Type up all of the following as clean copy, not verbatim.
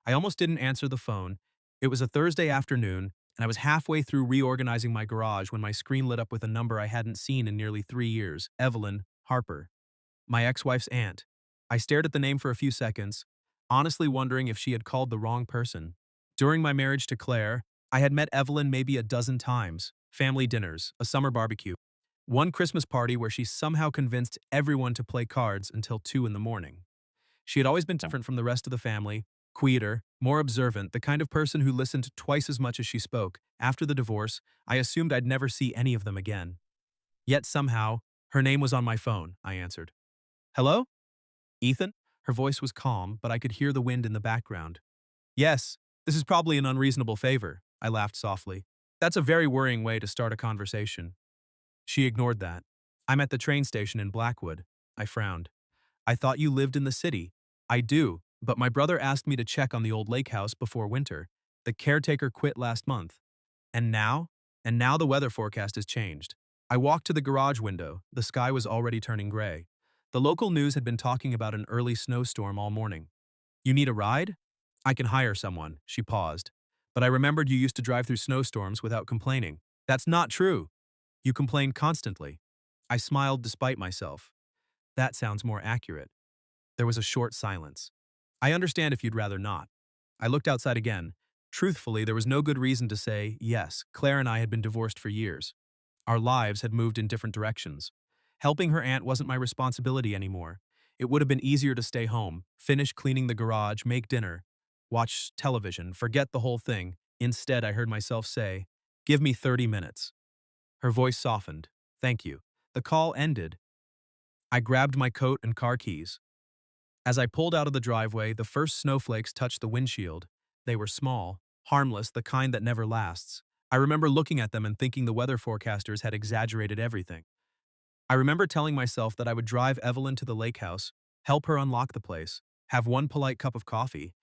I almost didn't answer the phone. It was a Thursday afternoon, and I was halfway through reorganizing my garage when my screen lit up with a number I hadn't seen in nearly 3 years: Evelyn Harper, my ex-wife's aunt. I stared at the name for a few seconds, honestly wondering if she had called the wrong person. During my marriage to Claire, I had met Evelyn maybe a dozen times: family dinners, a summer barbecue, one Christmas party where she somehow convinced everyone to play cards until 2 in the morning. She had always been different from the rest of the family, quieter, more observant, the kind of person who listened twice as much as she spoke. After the divorce, I assumed I'd never see any of them again. Yet somehow, her name was on my phone. I answered. Hello? Ethan? Her voice was calm, but I could hear the wind in the background. Yes, this is probably an unreasonable favor, I laughed softly. That's a very worrying way to start a conversation. She ignored that. I'm at the train station in Blackwood. I frowned. I thought you lived in the city. I do, but my brother asked me to check on the old lake house before winter. The caretaker quit last month. And now? And now the weather forecast has changed. I walked to the garage window. The sky was already turning gray. The local news had been talking about an early snowstorm all morning. You need a ride? I can hire someone, she paused. But I remembered you used to drive through snowstorms without complaining. That's not true. You complain constantly. I smiled despite myself. That sounds more accurate. There was a short silence. I understand if you'd rather not. I looked outside again. Truthfully, there was no good reason to say yes. Claire and I had been divorced for years. Our lives had moved in different directions. Helping her aunt wasn't my responsibility anymore. It would have been easier to stay home, finish cleaning the garage, make dinner, watch television, forget the whole thing. Instead, I heard myself say, "Give me 30 minutes." Her voice softened. Thank you. The call ended. I grabbed my coat and car keys. As I pulled out of the driveway, the first snowflakes touched the windshield. They were small, harmless, the kind that never lasts. I remember looking at them and thinking the weather forecasters had exaggerated everything. I remember telling myself that I would drive Evelyn to the lake house, help her unlock the place, have one polite cup of coffee,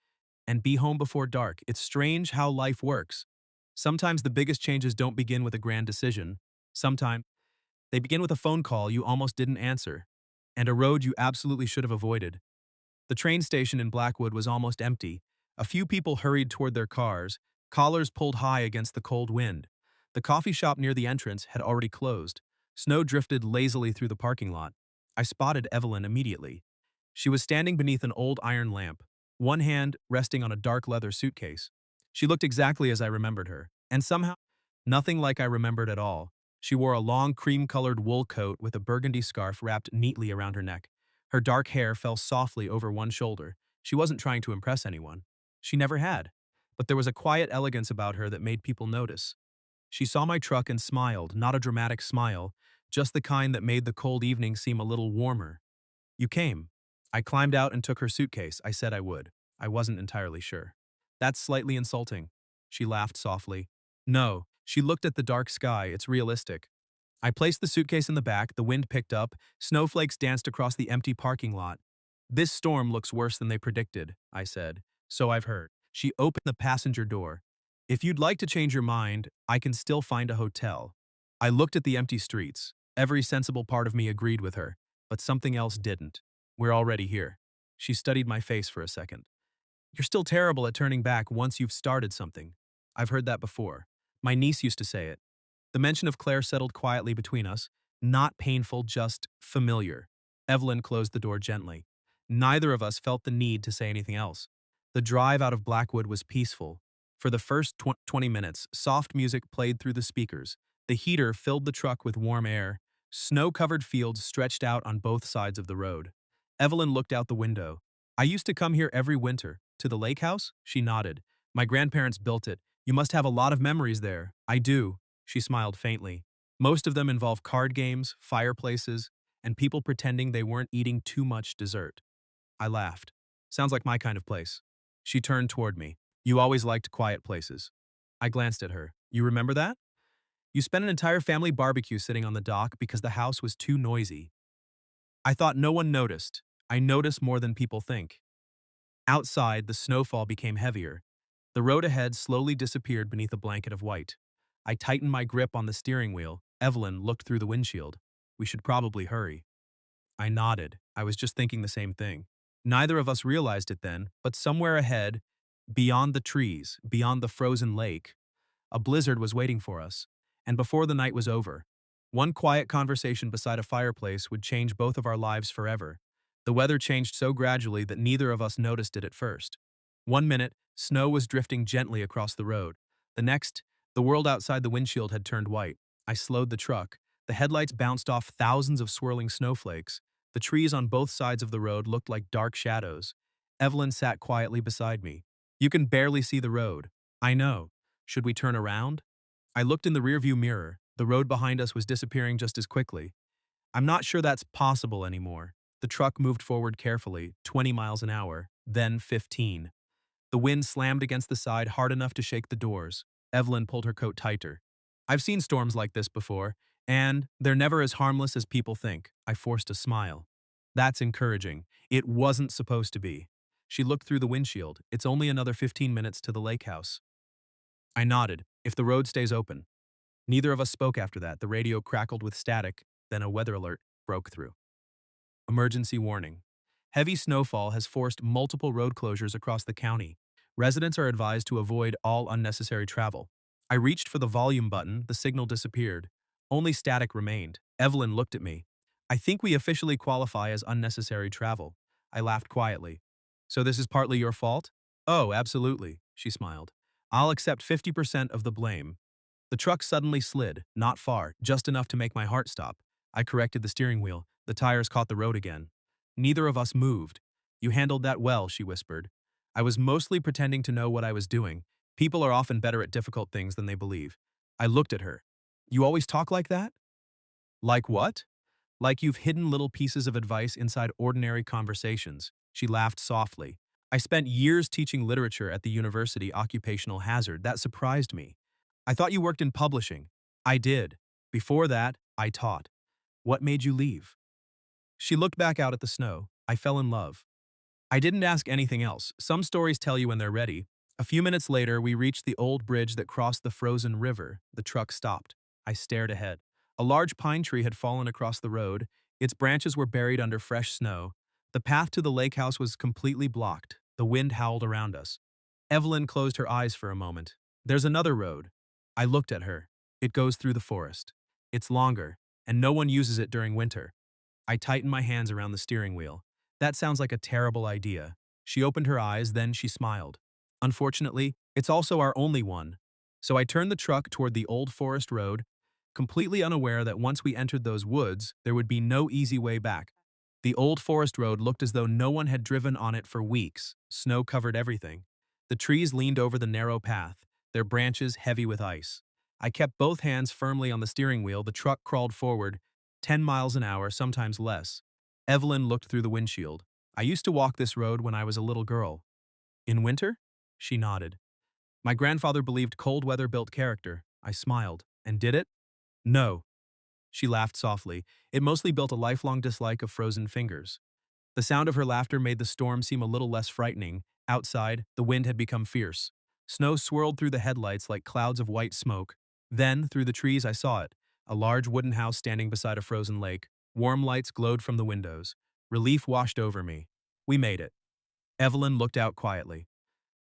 and be home before dark. It's strange how life works. Sometimes the biggest changes don't begin with a grand decision. Sometimes they begin with a phone call you almost didn't answer, and a road you absolutely should have avoided. The train station in Blackwood was almost empty. A few people hurried toward their cars, collars pulled high against the cold wind. The coffee shop near the entrance had already closed. Snow drifted lazily through the parking lot. I spotted Evelyn immediately. She was standing beneath an old iron lamp, one hand resting on a dark leather suitcase. She looked exactly as I remembered her, and somehow, nothing like I remembered at all. She wore a long cream-colored wool coat with a burgundy scarf wrapped neatly around her neck. Her dark hair fell softly over one shoulder. She wasn't trying to impress anyone. She never had. But there was a quiet elegance about her that made people notice. She saw my truck and smiled, not a dramatic smile, just the kind that made the cold evening seem a little warmer. You came. I climbed out and took her suitcase. I said I would. I wasn't entirely sure. That's slightly insulting. She laughed softly. No, she looked at the dark sky. It's realistic. I placed the suitcase in the back, the wind picked up, snowflakes danced across the empty parking lot. This storm looks worse than they predicted, I said. So I've heard. She opened the passenger door. If you'd like to change your mind, I can still find a hotel. I looked at the empty streets. Every sensible part of me agreed with her, but something else didn't. We're already here. She studied my face for a second. You're still terrible at turning back once you've started something. I've heard that before. My niece used to say it. The mention of Claire settled quietly between us, not painful, just familiar. Evelyn closed the door gently. Neither of us felt the need to say anything else. The drive out of Blackwood was peaceful. For the first 20 minutes, soft music played through the speakers. The heater filled the truck with warm air. Snow-covered fields stretched out on both sides of the road. Evelyn looked out the window. I used to come here every winter. To the lake house? She nodded. My grandparents built it. You must have a lot of memories there. I do. She smiled faintly. Most of them involve card games, fireplaces, and people pretending they weren't eating too much dessert. I laughed. Sounds like my kind of place. She turned toward me. You always liked quiet places. I glanced at her. You remember that? You spent an entire family barbecue sitting on the dock because the house was too noisy. I thought no one noticed. I notice more than people think. Outside, the snowfall became heavier. The road ahead slowly disappeared beneath a blanket of white. I tightened my grip on the steering wheel. Evelyn looked through the windshield. We should probably hurry. I nodded. I was just thinking the same thing. Neither of us realized it then, but somewhere ahead, Beyond the trees, beyond the frozen lake, a blizzard was waiting for us. And before the night was over, one quiet conversation beside a fireplace would change both of our lives forever. The weather changed so gradually that neither of us noticed it at first. One minute, snow was drifting gently across the road. The next, the world outside the windshield had turned white. I slowed the truck. The headlights bounced off thousands of swirling snowflakes. The trees on both sides of the road looked like dark shadows. Evelyn sat quietly beside me. You can barely see the road. I know. Should we turn around? I looked in the rearview mirror. The road behind us was disappearing just as quickly. I'm not sure that's possible anymore. The truck moved forward carefully, 20 miles an hour, then 15. The wind slammed against the side hard enough to shake the doors. Evelyn pulled her coat tighter. I've seen storms like this before, and they're never as harmless as people think. I forced a smile. That's encouraging. It wasn't supposed to be. She looked through the windshield. It's only another 15 minutes to the lake house. I nodded. If the road stays open. Neither of us spoke after that. The radio crackled with static, then a weather alert broke through. Emergency warning. Heavy snowfall has forced multiple road closures across the county. Residents are advised to avoid all unnecessary travel. I reached for the volume button, the signal disappeared. Only static remained. Evelyn looked at me. I think we officially qualify as unnecessary travel. I laughed quietly. So this is partly your fault? Oh, absolutely, she smiled. I'll accept 50% of the blame. The truck suddenly slid, not far, just enough to make my heart stop. I corrected the steering wheel. The tires caught the road again. Neither of us moved. You handled that well, she whispered. I was mostly pretending to know what I was doing. People are often better at difficult things than they believe. I looked at her. You always talk like that? Like what? Like you've hidden little pieces of advice inside ordinary conversations. She laughed softly. I spent years teaching literature at the university occupational hazard. That surprised me. I thought you worked in publishing. I did. Before that, I taught. What made you leave? She looked back out at the snow. I fell in love. I didn't ask anything else. Some stories tell you when they're ready. A few minutes later, we reached the old bridge that crossed the frozen river. The truck stopped. I stared ahead. A large pine tree had fallen across the road. Its branches were buried under fresh snow. The path to the lake house was completely blocked. The wind howled around us. Evelyn closed her eyes for a moment. There's another road. I looked at her. It goes through the forest. It's longer, and no one uses it during winter. I tightened my hands around the steering wheel. That sounds like a terrible idea. She opened her eyes, then she smiled. Unfortunately, it's also our only one. So I turned the truck toward the old forest road, completely unaware that once we entered those woods, there would be no easy way back. The old forest road looked as though no one had driven on it for weeks. Snow covered everything. The trees leaned over the narrow path, their branches heavy with ice. I kept both hands firmly on the steering wheel. The truck crawled forward, 10 miles an hour, sometimes less. Evelyn looked through the windshield. I used to walk this road when I was a little girl. In winter? She nodded. My grandfather believed cold weather built character. I smiled. And did it? No. She laughed softly. It mostly built a lifelong dislike of frozen fingers. The sound of her laughter made the storm seem a little less frightening. Outside, the wind had become fierce. Snow swirled through the headlights like clouds of white smoke. Then, through the trees, I saw it. A large wooden house standing beside a frozen lake. Warm lights glowed from the windows. Relief washed over me. We made it. Evelyn looked out quietly.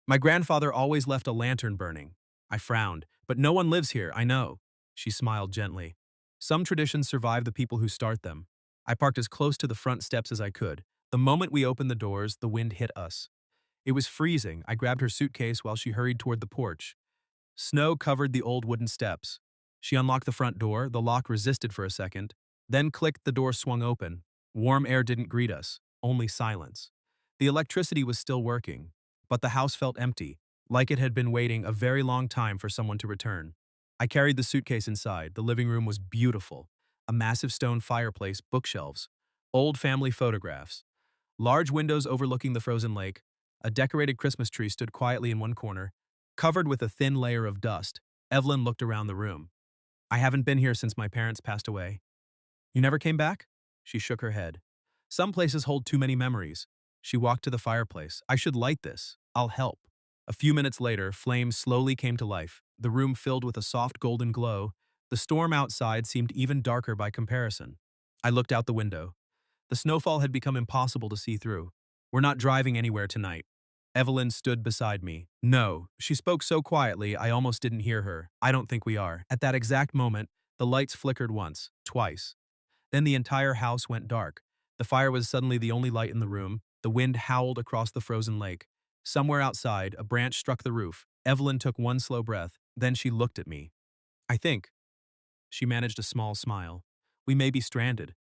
My grandfather always left a lantern burning. I frowned. But no one lives here, I know. She smiled gently. Some traditions survive the people who start them. I parked as close to the front steps as I could. The moment we opened the doors, the wind hit us. It was freezing. I grabbed her suitcase while she hurried toward the porch. Snow covered the old wooden steps. She unlocked the front door. The lock resisted for a second. Then clicked, the door swung open. Warm air didn't greet us, only silence. The electricity was still working, but the house felt empty, like it had been waiting a very long time for someone to return. I carried the suitcase inside. The living room was beautiful. A massive stone fireplace, bookshelves, old family photographs, large windows overlooking the frozen lake. A decorated Christmas tree stood quietly in one corner, covered with a thin layer of dust. Evelyn looked around the room. I haven't been here since my parents passed away. You never came back? She shook her head. Some places hold too many memories. She walked to the fireplace. I should light this. I'll help. A few minutes later, flames slowly came to life. The room filled with a soft golden glow. The storm outside seemed even darker by comparison. I looked out the window. The snowfall had become impossible to see through. We're not driving anywhere tonight. Evelyn stood beside me. No, she spoke so quietly I almost didn't hear her. I don't think we are. At that exact moment, the lights flickered once, twice. Then the entire house went dark. The fire was suddenly the only light in the room. The wind howled across the frozen lake. Somewhere outside, a branch struck the roof. Evelyn took one slow breath. Then she looked at me. I think. She managed a small smile. We may be stranded.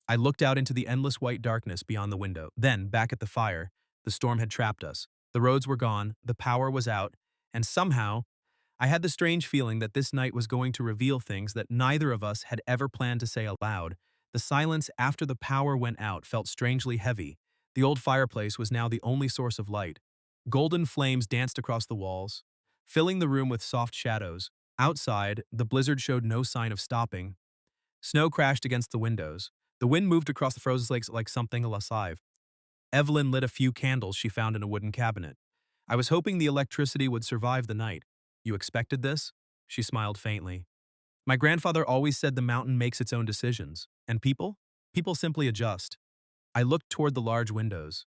I looked out into the endless white darkness beyond the window. Then, back at the fire, the storm had trapped us. The roads were gone, the power was out, and somehow, I had the strange feeling that this night was going to reveal things that neither of us had ever planned to say aloud. The silence after the power went out felt strangely heavy. The old fireplace was now the only source of light. Golden flames danced across the walls, filling the room with soft shadows. Outside, the blizzard showed no sign of stopping. Snow crashed against the windows. The wind moved across the frozen lakes like something alive. Evelyn lit a few candles she found in a wooden cabinet. I was hoping the electricity would survive the night. You expected this? She smiled faintly. My grandfather always said the mountain makes its own decisions. And people? People simply adjust. I looked toward the large windows.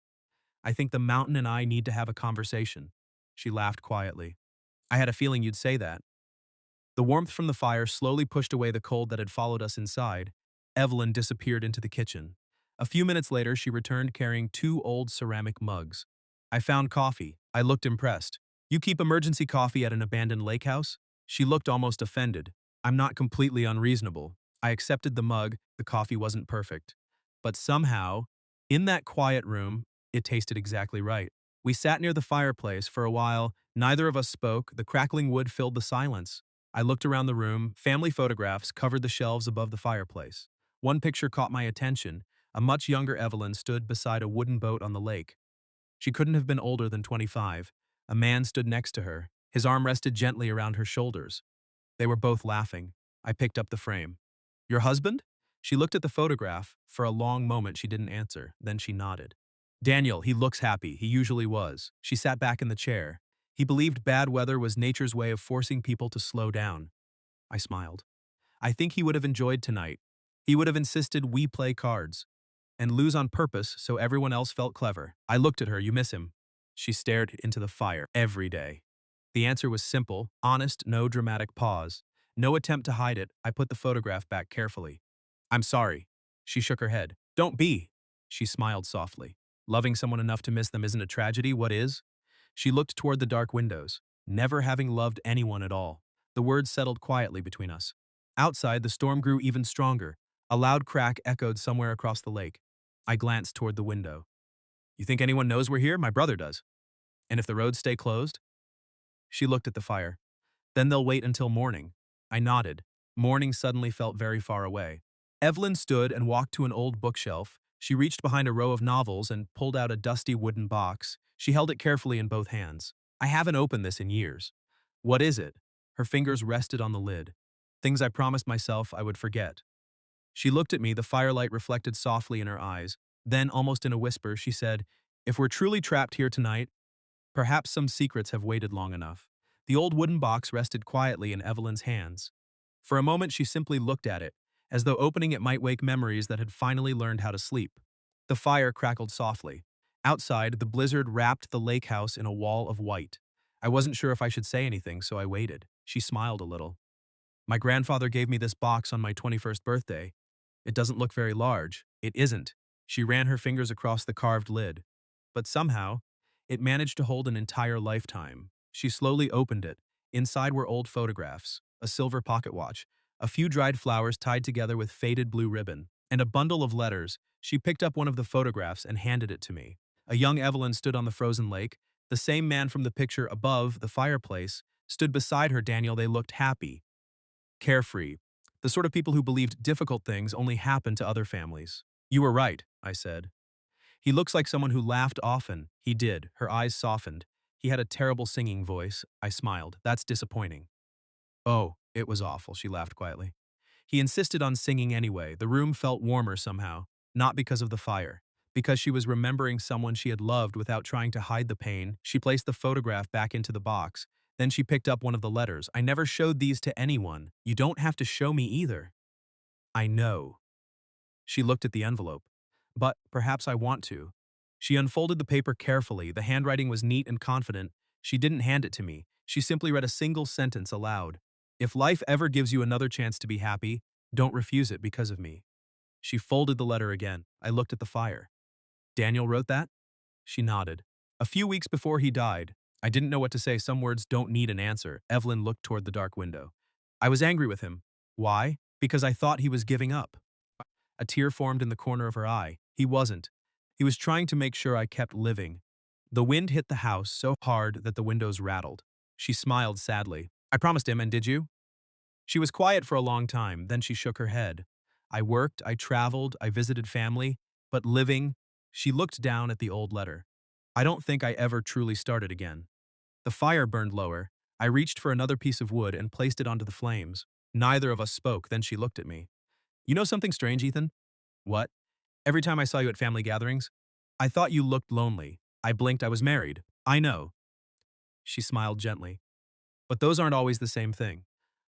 I think the mountain and I need to have a conversation. She laughed quietly. I had a feeling you'd say that. The warmth from the fire slowly pushed away the cold that had followed us inside. Evelyn disappeared into the kitchen. A few minutes later, she returned carrying two old ceramic mugs. I found coffee. I looked impressed. You keep emergency coffee at an abandoned lake house? She looked almost offended. I'm not completely unreasonable. I accepted the mug. The coffee wasn't perfect. But somehow, in that quiet room, it tasted exactly right. We sat near the fireplace for a while. Neither of us spoke. The crackling wood filled the silence. I looked around the room. Family photographs covered the shelves above the fireplace. One picture caught my attention. A much younger Evelyn stood beside a wooden boat on the lake. She couldn't have been older than 25. A man stood next to her. His arm rested gently around her shoulders. They were both laughing. I picked up the frame. Your husband? She looked at the photograph. For a long moment she didn't answer. Then she nodded. Daniel, he looks happy. He usually was. She sat back in the chair. He believed bad weather was nature's way of forcing people to slow down. I smiled. I think he would have enjoyed tonight. He would have insisted we play cards and lose on purpose so everyone else felt clever. I looked at her. You miss him? She stared into the fire. Every day. The answer was simple, honest, no dramatic pause. No attempt to hide it. I put the photograph back carefully. I'm sorry. She shook her head. Don't be. She smiled softly. Loving someone enough to miss them isn't a tragedy. What is? She looked toward the dark windows. Never having loved anyone at all. The words settled quietly between us. Outside, the storm grew even stronger. A loud crack echoed somewhere across the lake. I glanced toward the window. You think anyone knows we're here? My brother does. And if the roads stay closed? She looked at the fire. Then they'll wait until morning. I nodded. Morning suddenly felt very far away. Evelyn stood and walked to an old bookshelf. She reached behind a row of novels and pulled out a dusty wooden box. She held it carefully in both hands. I haven't opened this in years. What is it? Her fingers rested on the lid. Things I promised myself I would forget. She looked at me, the firelight reflected softly in her eyes. Then, almost in a whisper, she said, If we're truly trapped here tonight, perhaps some secrets have waited long enough. The old wooden box rested quietly in Evelyn's hands. For a moment she simply looked at it, as though opening it might wake memories that had finally learned how to sleep. The fire crackled softly. Outside, the blizzard wrapped the lake house in a wall of white. I wasn't sure if I should say anything, so I waited. She smiled a little. My grandfather gave me this box on my 21st birthday. It doesn't look very large. It isn't. She ran her fingers across the carved lid. But somehow, it managed to hold an entire lifetime. She slowly opened it. Inside were old photographs, a silver pocket watch, a few dried flowers tied together with faded blue ribbon, and a bundle of letters. She picked up one of the photographs and handed it to me. A young Evelyn stood on the frozen lake. The same man from the picture above the fireplace stood beside her. Daniel, they looked happy, carefree, the sort of people who believed difficult things only happen to other families. You were right, I said. He looks like someone who laughed often. He did. Her eyes softened. He had a terrible singing voice. I smiled. That's disappointing. Oh, it was awful, she laughed quietly. He insisted on singing anyway. The room felt warmer somehow, not because of the fire, because she was remembering someone she had loved without trying to hide the pain. She placed the photograph back into the box. Then she picked up one of the letters. I never showed these to anyone. You don't have to show me either. I know. She looked at the envelope. But perhaps I want to. She unfolded the paper carefully. The handwriting was neat and confident. She didn't hand it to me. She simply read a single sentence aloud. If life ever gives you another chance to be happy, don't refuse it because of me. She folded the letter again. I looked at the fire. Daniel wrote that? She nodded. A few weeks before he died. I didn't know what to say. Some words don't need an answer. Evelyn looked toward the dark window. I was angry with him. Why? Because I thought he was giving up. A tear formed in the corner of her eye. He wasn't. He was trying to make sure I kept living. The wind hit the house so hard that the windows rattled. She smiled sadly. I promised him, and did you? She was quiet for a long time, then she shook her head. I worked, I traveled, I visited family, but living, she looked down at the old letter. I don't think I ever truly started again. The fire burned lower. I reached for another piece of wood and placed it onto the flames. Neither of us spoke, then she looked at me. You know something strange, Ethan? What? Every time I saw you at family gatherings, I thought you looked lonely. I blinked. I was married. I know. She smiled gently. But those aren't always the same thing.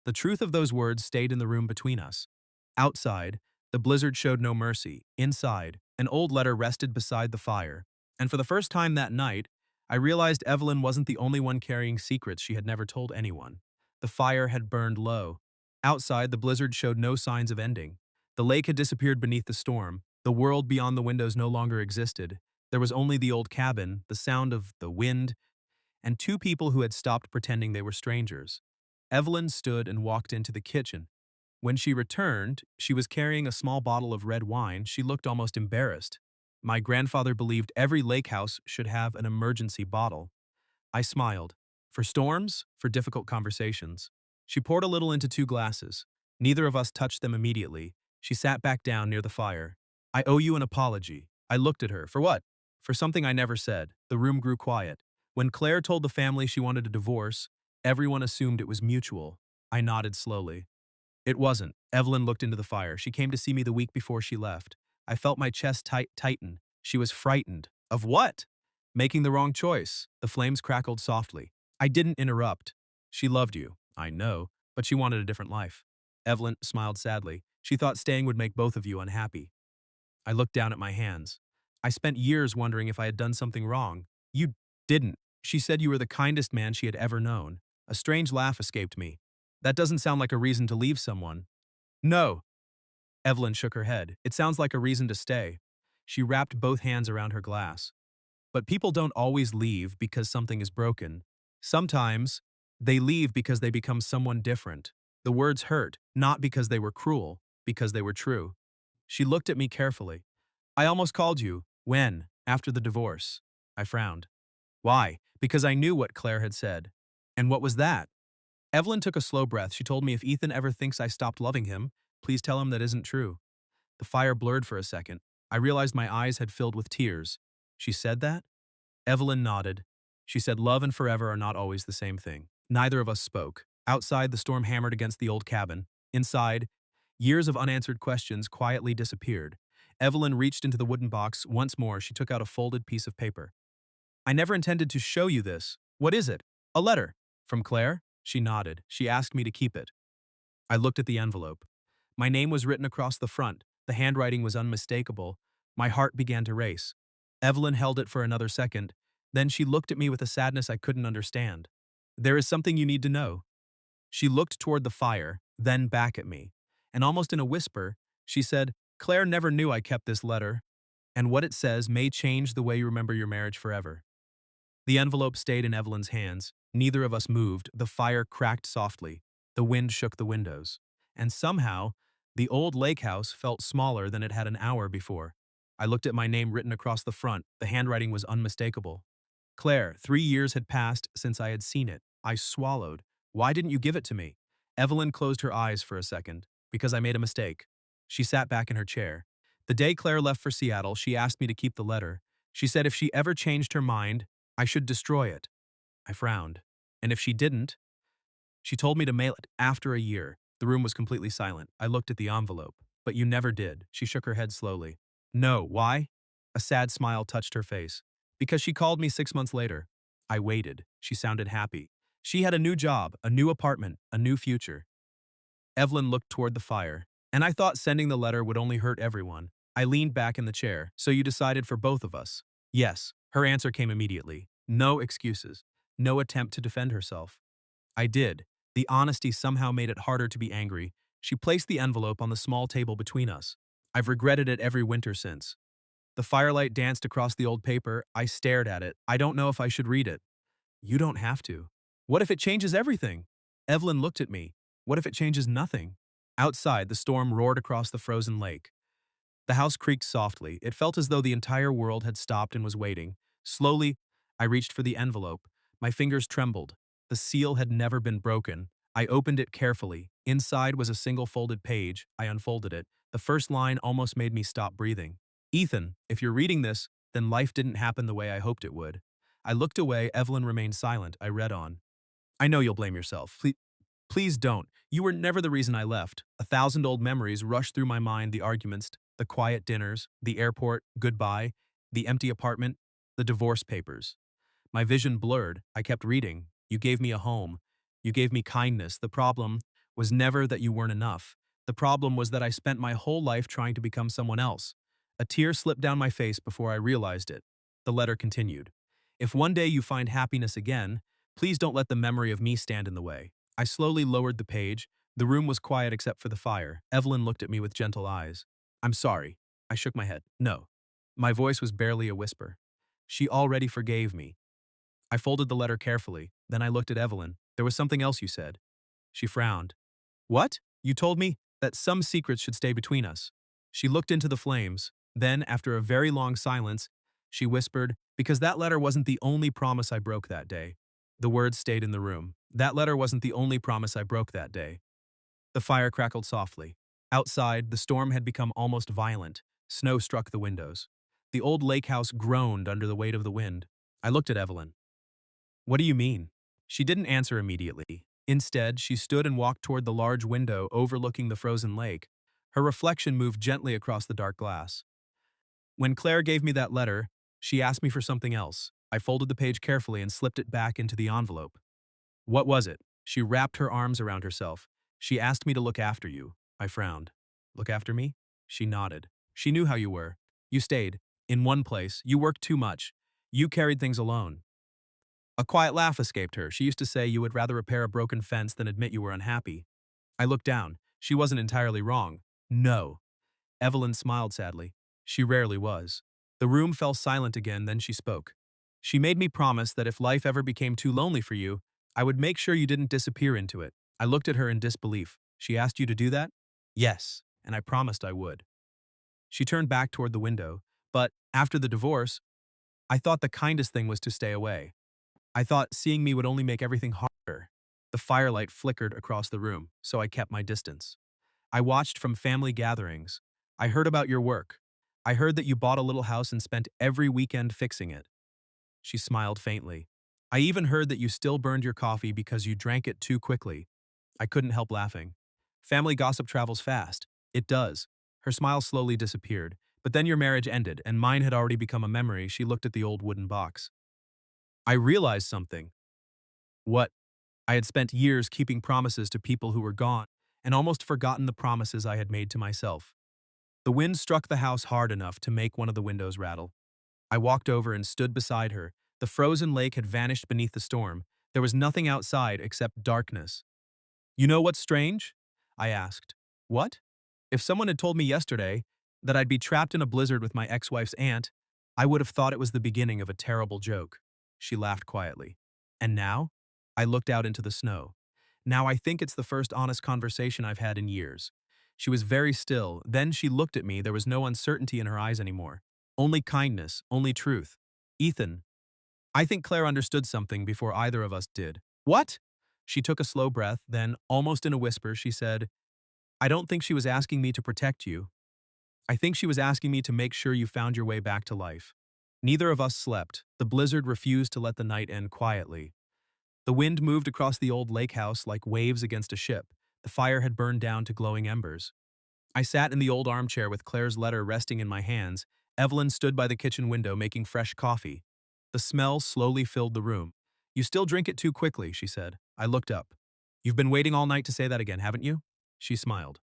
The truth of those words stayed in the room between us. Outside, the blizzard showed no mercy. Inside, an old letter rested beside the fire. And for the first time that night, I realized Evelyn wasn't the only one carrying secrets she had never told anyone. The fire had burned low. Outside, the blizzard showed no signs of ending. The lake had disappeared beneath the storm. The world beyond the windows no longer existed. There was only the old cabin, the sound of the wind, and two people who had stopped pretending they were strangers. Evelyn stood and walked into the kitchen. When she returned, she was carrying a small bottle of red wine. She looked almost embarrassed. My grandfather believed every lake house should have an emergency bottle. I smiled. For storms, for difficult conversations. She poured a little into two glasses. Neither of us touched them immediately. She sat back down near the fire. I owe you an apology. I looked at her. For what? For something I never said. The room grew quiet. When Claire told the family she wanted a divorce, everyone assumed it was mutual. I nodded slowly. It wasn't. Evelyn looked into the fire. She came to see me the week before she left. I felt my chest tighten. She was frightened. Of what? Making the wrong choice. The flames crackled softly. I didn't interrupt. She loved you. I know, but she wanted a different life. Evelyn smiled sadly. She thought staying would make both of you unhappy. I looked down at my hands. I spent years wondering if I had done something wrong. You didn't. She said you were the kindest man she had ever known. A strange laugh escaped me. That doesn't sound like a reason to leave someone. No. Evelyn shook her head. It sounds like a reason to stay. She wrapped both hands around her glass. But people don't always leave because something is broken. Sometimes, they leave because they become someone different. The words hurt, not because they were cruel, because they were true. She looked at me carefully. I almost called you. When? After the divorce. I frowned. Why? Because I knew what Claire had said. And what was that? Evelyn took a slow breath. She told me if Ethan ever thinks I stopped loving him, please tell him that isn't true. The fire blurred for a second. I realized my eyes had filled with tears. She said that? Evelyn nodded. She said love and forever are not always the same thing. Neither of us spoke. Outside, the storm hammered against the old cabin. Inside, years of unanswered questions quietly disappeared. Evelyn reached into the wooden box. Once more, she took out a folded piece of paper. I never intended to show you this. What is it? A letter. From Claire? She nodded. She asked me to keep it. I looked at the envelope. My name was written across the front. The handwriting was unmistakable. My heart began to race. Evelyn held it for another second. Then she looked at me with a sadness I couldn't understand. There is something you need to know. She looked toward the fire, then back at me. And almost in a whisper, she said, Claire never knew I kept this letter, and what it says may change the way you remember your marriage forever. The envelope stayed in Evelyn's hands. Neither of us moved. The fire cracked softly. The wind shook the windows. And somehow, the old lake house felt smaller than it had an hour before. I looked at my name written across the front. The handwriting was unmistakable. Claire, 3 years had passed since I had seen it. I swallowed. Why didn't you give it to me? Evelyn closed her eyes for a second. Because I made a mistake. She sat back in her chair. The day Claire left for Seattle, she asked me to keep the letter. She said if she ever changed her mind, I should destroy it. I frowned. And if she didn't, she told me to mail it after a year. The room was completely silent. I looked at the envelope. But you never did. She shook her head slowly. No, why? A sad smile touched her face. Because she called me 6 months later. I waited. She sounded happy. She had a new job, a new apartment, a new future. Evelyn looked toward the fire. And I thought sending the letter would only hurt everyone. I leaned back in the chair. So you decided for both of us. Yes, her answer came immediately. No excuses. No attempt to defend herself. I did. The honesty somehow made it harder to be angry. She placed the envelope on the small table between us. I've regretted it every winter since. The firelight danced across the old paper. I stared at it. I don't know if I should read it. You don't have to. What if it changes everything? Evelyn looked at me. What if it changes nothing? Outside, the storm roared across the frozen lake. The house creaked softly. It felt as though the entire world had stopped and was waiting. Slowly, I reached for the envelope. My fingers trembled. The seal had never been broken. I opened it carefully. Inside was a single folded page. I unfolded it. The first line almost made me stop breathing. Ethan, if you're reading this, then life didn't happen the way I hoped it would. I looked away. Evelyn remained silent. I read on. I know you'll blame yourself. Please don't. You were never the reason I left. 1,000 old memories rushed through my mind, the arguments, the quiet dinners, the airport, goodbye, the empty apartment, the divorce papers. My vision blurred. I kept reading. You gave me a home. You gave me kindness. The problem was never that you weren't enough. The problem was that I spent my whole life trying to become someone else. A tear slipped down my face before I realized it. The letter continued. If one day you find happiness again, please don't let the memory of me stand in the way. I slowly lowered the page. The room was quiet except for the fire. Evelyn looked at me with gentle eyes. I'm sorry. I shook my head. No. My voice was barely a whisper. She already forgave me. I folded the letter carefully. Then I looked at Evelyn. There was something else you said. She frowned. What? You told me that some secrets should stay between us. She looked into the flames. Then, after a very long silence, she whispered, because that letter wasn't the only promise I broke that day. The words stayed in the room. That letter wasn't the only promise I broke that day. The fire crackled softly. Outside, the storm had become almost violent. Snow struck the windows. The old lake house groaned under the weight of the wind. I looked at Evelyn. What do you mean? She didn't answer immediately. Instead, she stood and walked toward the large window overlooking the frozen lake. Her reflection moved gently across the dark glass. When Claire gave me that letter, she asked me for something else. I folded the page carefully and slipped it back into the envelope. What was it? She wrapped her arms around herself. She asked me to look after you. I frowned. Look after me? She nodded. She knew how you were. You stayed. In one place. You worked too much. You carried things alone. A quiet laugh escaped her. She used to say you would rather repair a broken fence than admit you were unhappy. I looked down. She wasn't entirely wrong. No. Evelyn smiled sadly. She rarely was. The room fell silent again, then she spoke. She made me promise that if life ever became too lonely for you, I would make sure you didn't disappear into it. I looked at her in disbelief. She asked you to do that? Yes, and I promised I would. She turned back toward the window, but after the divorce, I thought the kindest thing was to stay away. I thought seeing me would only make everything harder. The firelight flickered across the room, so I kept my distance. I watched from family gatherings. I heard about your work. I heard that you bought a little house and spent every weekend fixing it. She smiled faintly. I even heard that you still burned your coffee because you drank it too quickly. I couldn't help laughing. Family gossip travels fast. It does. Her smile slowly disappeared, but then your marriage ended, and mine had already become a memory. She looked at the old wooden box. I realized something. What? I had spent years keeping promises to people who were gone, and almost forgotten the promises I had made to myself. The wind struck the house hard enough to make one of the windows rattle. I walked over and stood beside her. The frozen lake had vanished beneath the storm. There was nothing outside except darkness. You know what's strange? I asked. What? If someone had told me yesterday that I'd be trapped in a blizzard with my ex-wife's aunt, I would have thought it was the beginning of a terrible joke. She laughed quietly. And now? I looked out into the snow. Now I think it's the first honest conversation I've had in years. She was very still. Then she looked at me. There was no uncertainty in her eyes anymore. Only kindness, only truth. Ethan, I think Claire understood something before either of us did. What? She took a slow breath, then, almost in a whisper, she said, I don't think she was asking me to protect you. I think she was asking me to make sure you found your way back to life. Neither of us slept. The blizzard refused to let the night end quietly. The wind moved across the old lake house like waves against a ship. The fire had burned down to glowing embers. I sat in the old armchair with Claire's letter resting in my hands. Evelyn stood by the kitchen window making fresh coffee. The smell slowly filled the room. You still drink it too quickly, she said. I looked up. You've been waiting all night to say that again, haven't you? She smiled.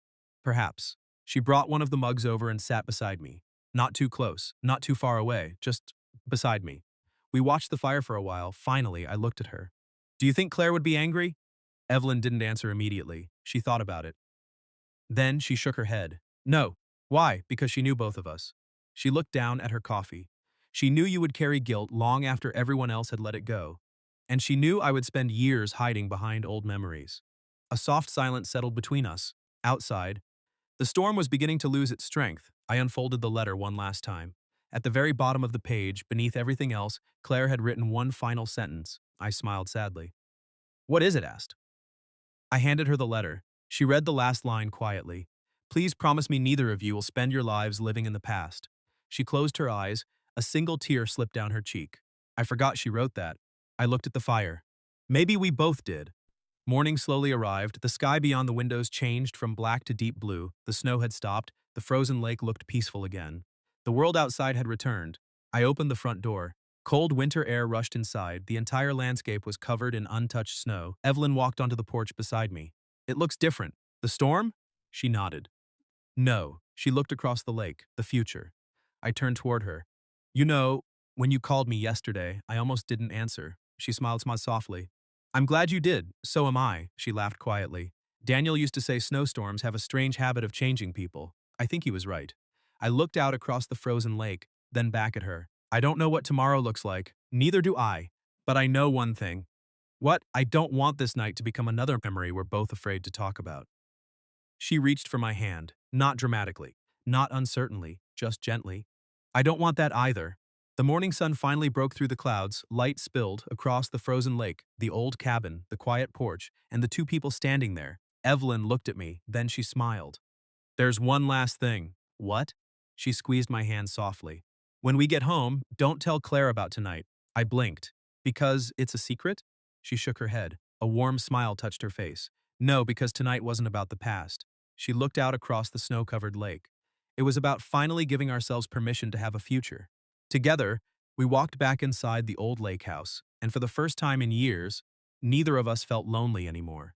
Perhaps. She brought one of the mugs over and sat beside me. Not too close, not too far away, just beside me. We watched the fire for a while. Finally, I looked at her. Do you think Claire would be angry? Evelyn didn't answer immediately. She thought about it. Then she shook her head. No. Why? Because she knew both of us. She looked down at her coffee. She knew you would carry guilt long after everyone else had let it go. And she knew I would spend years hiding behind old memories. A soft silence settled between us. Outside, the storm was beginning to lose its strength. I unfolded the letter one last time. At the very bottom of the page, beneath everything else, Claire had written one final sentence. I smiled sadly. What is it? Asked. I handed her the letter. She read the last line quietly. Please promise me neither of you will spend your lives living in the past. She closed her eyes. A single tear slipped down her cheek. I forgot she wrote that. I looked at the fire. Maybe we both did. Morning slowly arrived. The sky beyond the windows changed from black to deep blue. The snow had stopped. The frozen lake looked peaceful again. The world outside had returned. I opened the front door. Cold winter air rushed inside. The entire landscape was covered in untouched snow. Evelyn walked onto the porch beside me. It looks different. The storm? She nodded. No. She looked across the lake, the future. I turned toward her. You know, when you called me yesterday, I almost didn't answer. She smiled softly. I'm glad you did. So am I, she laughed quietly. Daniel used to say snowstorms have a strange habit of changing people. I think he was right. I looked out across the frozen lake, then back at her. I don't know what tomorrow looks like. Neither do I. But I know one thing. What? I don't want this night to become another memory we're both afraid to talk about. She reached for my hand, not dramatically, not uncertainly, just gently. I don't want that either. The morning sun finally broke through the clouds, light spilled across the frozen lake, the old cabin, the quiet porch, and the two people standing there. Evelyn looked at me, then she smiled. There's one last thing. What? She squeezed my hand softly. When we get home, don't tell Claire about tonight. I blinked. Because it's a secret? She shook her head. A warm smile touched her face. No, because tonight wasn't about the past. She looked out across the snow-covered lake. It was about finally giving ourselves permission to have a future. Together, we walked back inside the old lake house, and for the first time in years, neither of us felt lonely anymore.